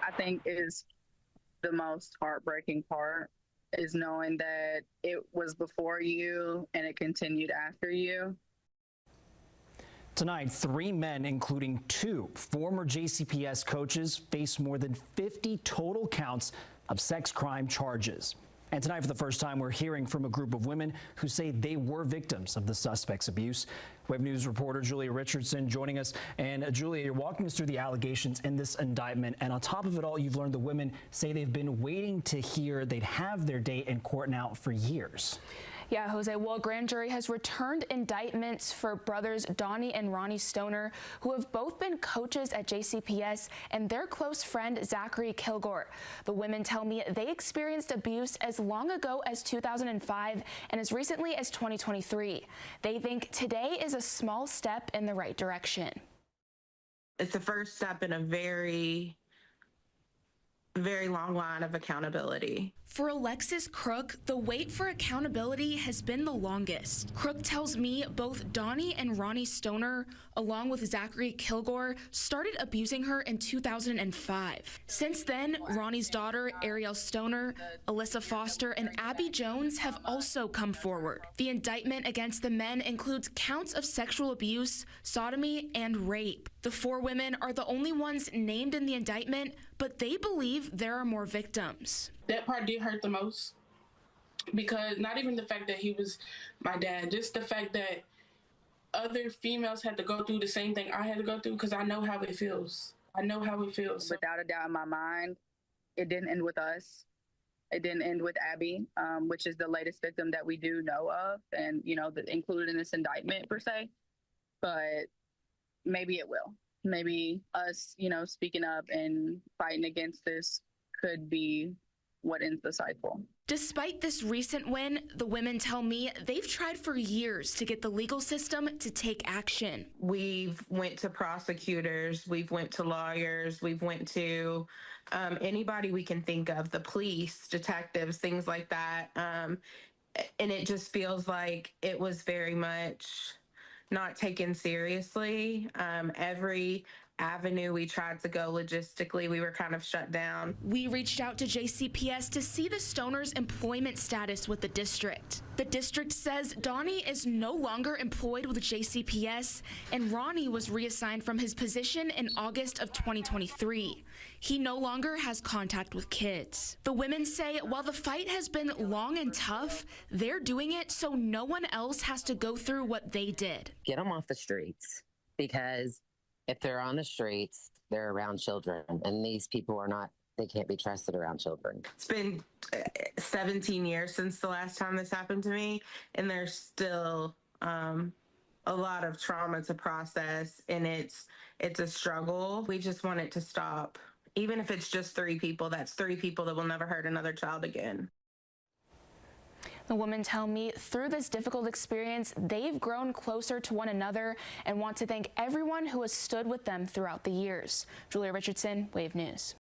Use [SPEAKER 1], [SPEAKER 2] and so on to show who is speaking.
[SPEAKER 1] I think is the most heartbreaking part is knowing that it was before you and it continued after you.
[SPEAKER 2] Tonight, 3 men, including 2 former JCPS coaches, face more than 50 total counts of sex crime charges. And tonight, for the first time, we're hearing from a group of women who say they were victims of the suspect's abuse. We have news reporter Julia Richardson joining us. And Julia, you're walking us through the allegations in this indictment. And on top of it all, you've learned the women say they've been waiting to hear they'd have their day in court now for years.
[SPEAKER 3] Yeah, Jose, well, a grand jury has returned indictments for brothers Donnie and Ronnie Stoner, who have both been coaches at JCPS, and their close friend Zachary Kilgore. The women tell me they experienced abuse as long ago as 2005 and as recently as 2023. They think today is a small step in the right direction.
[SPEAKER 4] It's the first step in a very long line of accountability.
[SPEAKER 3] For Alexis Crook, the wait for accountability has been the longest. Crook tells me both Donnie and Ronnie Stoner, along with Zachary Kilgore, started abusing her in 2005. Since then, Ronnie's daughter, Ariel Stoner, Alyssa Foster, and Abby Jones have also come forward. The indictment against the men includes counts of sexual abuse, sodomy, and rape. The 4 women are the only ones named in the indictment, but they believe there are more victims.
[SPEAKER 5] That part did hurt the most, because not even the fact that he was my dad, just the fact that other females had to go through the same thing I had to go through, because I know how it feels. I know how it feels.
[SPEAKER 1] Without a doubt in my mind, it didn't end with us. It didn't end with Abby, which is the latest victim that we do know of and, included in this indictment per se. But maybe it will. Maybe us, speaking up and fighting against this could be what ends the cycle.
[SPEAKER 3] Despite this recent win, the women tell me they've tried for years to get the legal system to take action.
[SPEAKER 4] We've went to prosecutors, we've went to lawyers, we've went to anybody we can think of, the police, detectives, things like that. And it just feels like it was very much not taken seriously. Every avenue we tried to go logistically, we were kind of shut down.
[SPEAKER 3] We reached out to JCPS to see the Stoners' employment status with the district. The district says Donnie is no longer employed with JCPS, and Ronnie was reassigned from his position in August of 2023. He no longer has contact with kids. The women say while the fight has been long and tough, they're doing it so no one else has to go through what they did.
[SPEAKER 6] Get them off the streets, because if they're on the streets, they're around children, and these people are not, they can't be trusted around children.
[SPEAKER 4] It's been 17 years since the last time this happened to me, and there's still a lot of trauma to process, and it's a struggle. We just want it to stop. Even if it's just 3 people, that's 3 people that will never hurt another child again.
[SPEAKER 3] The women tell me through this difficult experience, they've grown closer to one another and want to thank everyone who has stood with them throughout the years. Julia Richardson, Wave News.